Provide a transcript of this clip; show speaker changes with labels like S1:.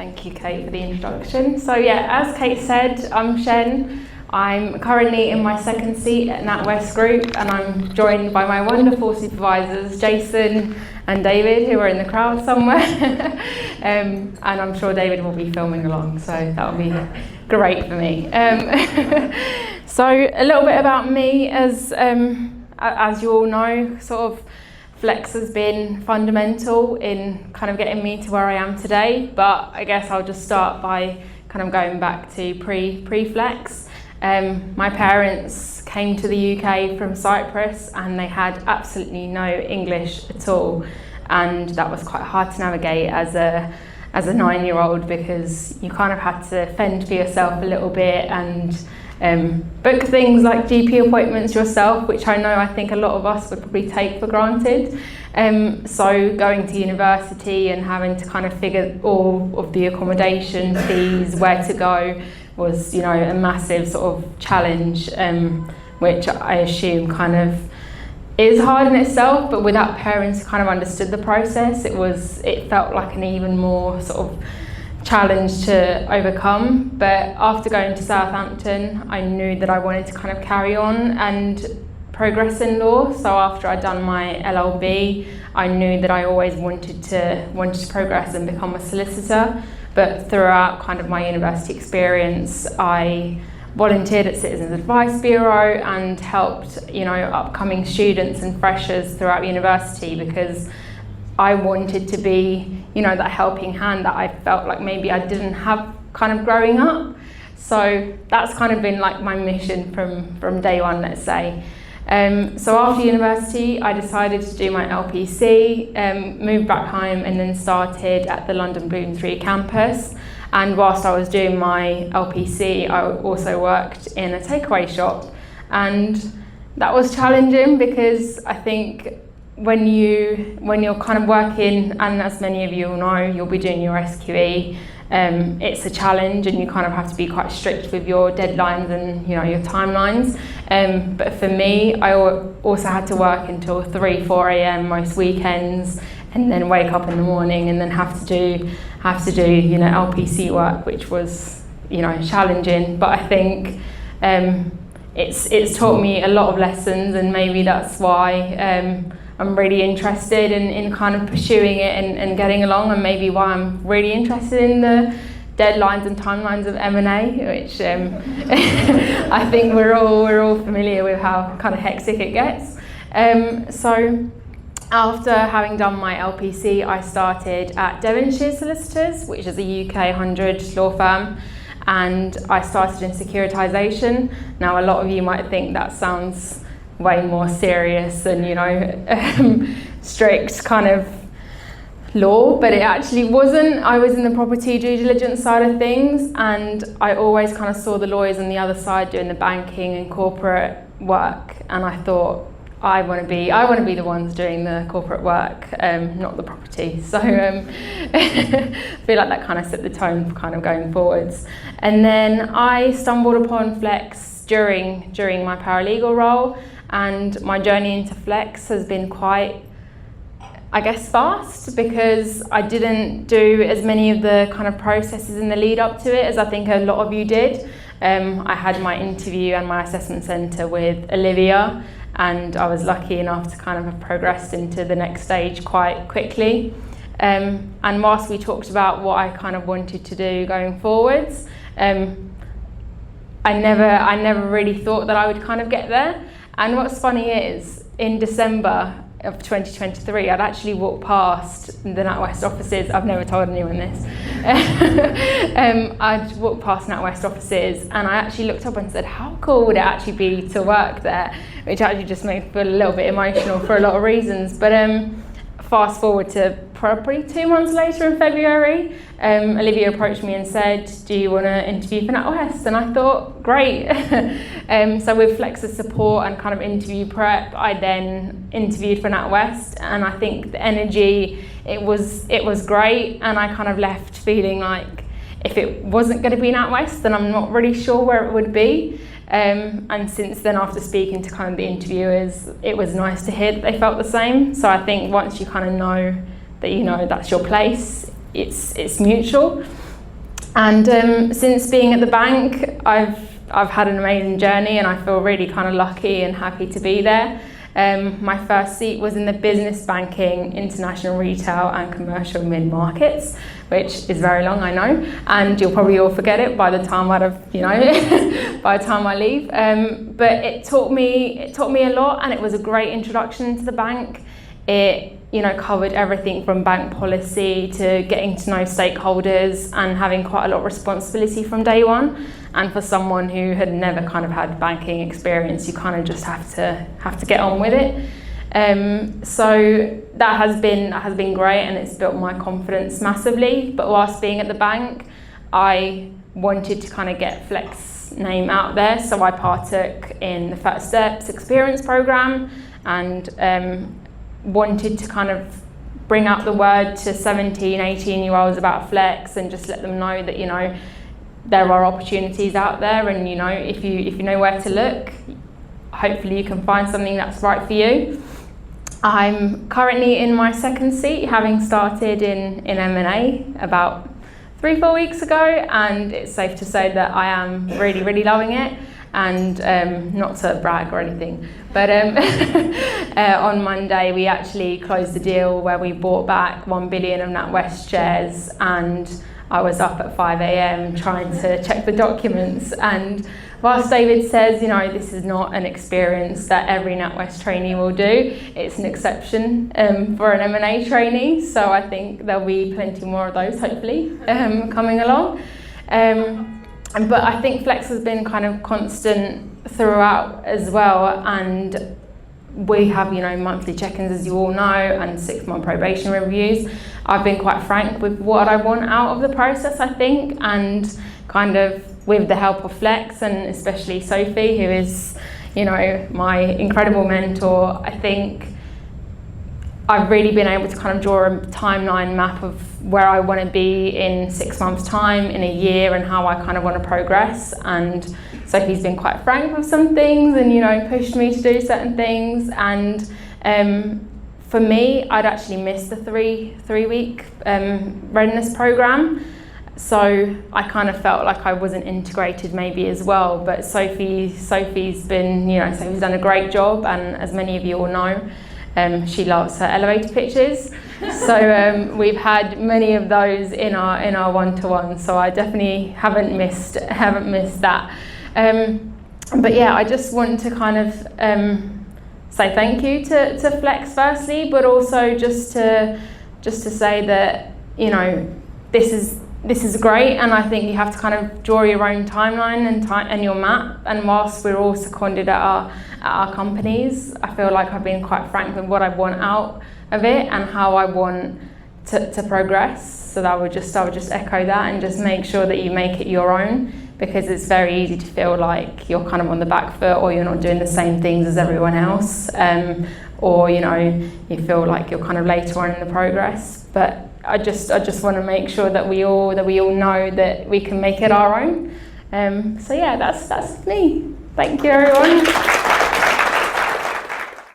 S1: Thank you, Kate, for the introduction. So yeah, as Kate said, I'm Shen. I'm currently in my second seat at NatWest Group, and I'm joined by my wonderful supervisors, Jason and David, who are in the crowd somewhere. And I'm sure David will be filming along, so that'll be great for me. So a little bit about me, as you all know, sort of Flex has been fundamental in kind of getting me to where I am today, but I guess I'll just start by kind of going back to pre-Flex. My parents came to the UK from Cyprus, and they had absolutely no English at all, and that was quite hard to navigate as a 9-year-old, because you kind of had to fend for yourself a little bit and book things like GP appointments yourself, which I think a lot of us would probably take for granted. So going to university and having to kind of figure all of the accommodation fees, where to go, was, a massive sort of challenge, which I assume kind of is hard in itself, but without parents who kind of understood the process, it felt like an even more sort of challenge to overcome. But after going to Southampton, I knew that I wanted to kind of carry on and progress in law. So after I'd done my LLB, I knew that I always wanted to progress and become a solicitor. But throughout kind of my university experience, I volunteered at Citizens Advice Bureau and helped, upcoming students and freshers throughout university, because I wanted to be, that helping hand that I felt like maybe I didn't have kind of growing up. So that's kind of been like my mission from day one, let's say. So after university, I decided to do my LPC, moved back home, and then started at the London Bloomsbury campus. And whilst I was doing my LPC, I also worked in a takeaway shop. And that was challenging, because I think when you're kind of working, and as many of you will know, you'll be doing your SQE, it's a challenge, and you kind of have to be quite strict with your deadlines and your timelines. But for me, I also had to work until 3-4 a.m. most weekends, and then wake up in the morning and then have to do LPC work, which was challenging. But I think it's taught me a lot of lessons, and maybe that's why I'm really interested in kind of pursuing it and getting along, and maybe why I'm really interested in the deadlines and timelines of M&A, which I think we're all familiar with how kind of hectic it gets. So after having done my LPC, I started at Devonshire Solicitors, which is a UK 100 law firm, and I started in securitisation. Now, a lot of you might think that sounds way more serious and strict kind of law, but it actually wasn't. I was in the property due diligence side of things, and I always kind of saw the lawyers on the other side doing the banking and corporate work, and I thought, I want to be the ones doing the corporate work, not the property. So I feel like that kind of set the tone for kind of going forwards. And then I stumbled upon Flex during my paralegal role, and my journey into Flex has been quite, I guess, fast, because I didn't do as many of the kind of processes in the lead up to it as I think a lot of you did. I had my interview and my assessment centre with Olivia, and I was lucky enough to kind of have progressed into the next stage quite quickly. And whilst we talked about what I kind of wanted to do going forwards, I never really thought that I would kind of get there. And what's funny is, in December of 2023, I'd actually walked past the NatWest offices. I've never told anyone this. I'd walked past NatWest offices, and I actually looked up and said, how cool would it actually be to work there? Which actually just made me feel a little bit emotional for a lot of reasons. But fast forward to probably 2 months later in February, Olivia approached me and said, do you want to interview for NatWest? And I thought, great. So with Flex's support and kind of interview prep, I then interviewed for NatWest, and I think the energy, it was great, and I kind of left feeling like if it wasn't going to be NatWest, then I'm not really sure where it would be. And since then, after speaking to kind of the interviewers, it was nice to hear that they felt the same. So I think once you kind of know that that's your place, it's mutual. And since being at the bank, I've had an amazing journey, and I feel really kind of lucky and happy to be there. My first seat was in the business banking, international retail and commercial mid-markets, which is very long, I know, and you'll probably all forget it by the time by the time I leave. But it taught me a lot, and it was a great introduction to the bank. It covered everything from bank policy to getting to know stakeholders and having quite a lot of responsibility from day one. And for someone who had never kind of had banking experience, you kind of just have to get on with it. So that has been great, and it's built my confidence massively. But whilst being at the bank, I wanted to kind of get Flex name out there, so I partook in the First Steps experience program, and wanted to kind of bring out the word to 17, 18-year-olds about Flex, and just let them know that there are opportunities out there, and if you know where to look, hopefully you can find something that's right for you. I'm currently in my second seat, having started in M&A about 3-4 weeks ago, and it's safe to say that I am really, really loving it. And not to brag or anything, but on Monday we actually closed the deal where we bought back 1 billion of NatWest shares, and I was up at 5 a.m. trying to check the documents. And whilst David says, this is not an experience that every NatWest trainee will do, it's an exception for an M&A trainee. So I think there'll be plenty more of those, hopefully, coming along. But I think Flex has been kind of constant throughout as well, and we have monthly check-ins, as you all know, and 6-month probation reviews. I've been quite frank with what I want out of the process, I think, and kind of with the help of Flex, and especially Sophie, who is my incredible mentor. I think I've really been able to kind of draw a timeline map of where I want to be in 6 months' time, in a year, and how I kind of want to progress. And Sophie's been quite frank with some things, and pushed me to do certain things. And for me, I'd actually missed the three-week readiness program, so I kind of felt like I wasn't integrated maybe as well. But Sophie's done a great job, and as many of you all know, she loves her elevator pitches, so we've had many of those in our one-to-one. So I definitely haven't missed that. But yeah, I just want to kind of say thank you to Flex firstly, but also just to say that this is great, and I think you have to kind of draw your own timeline and your map. And whilst we're all seconded at our companies, I feel like I've been quite frank with what I want out of it and how I want to progress. So I would just echo that, and just make sure that you make it your own, because it's very easy to feel like you're kind of on the back foot, or you're not doing the same things as everyone else, or you feel like you're kind of later on in the progress. But I just want to make sure that we all know that we can make it our own. So yeah, that's me. Thank you, everyone.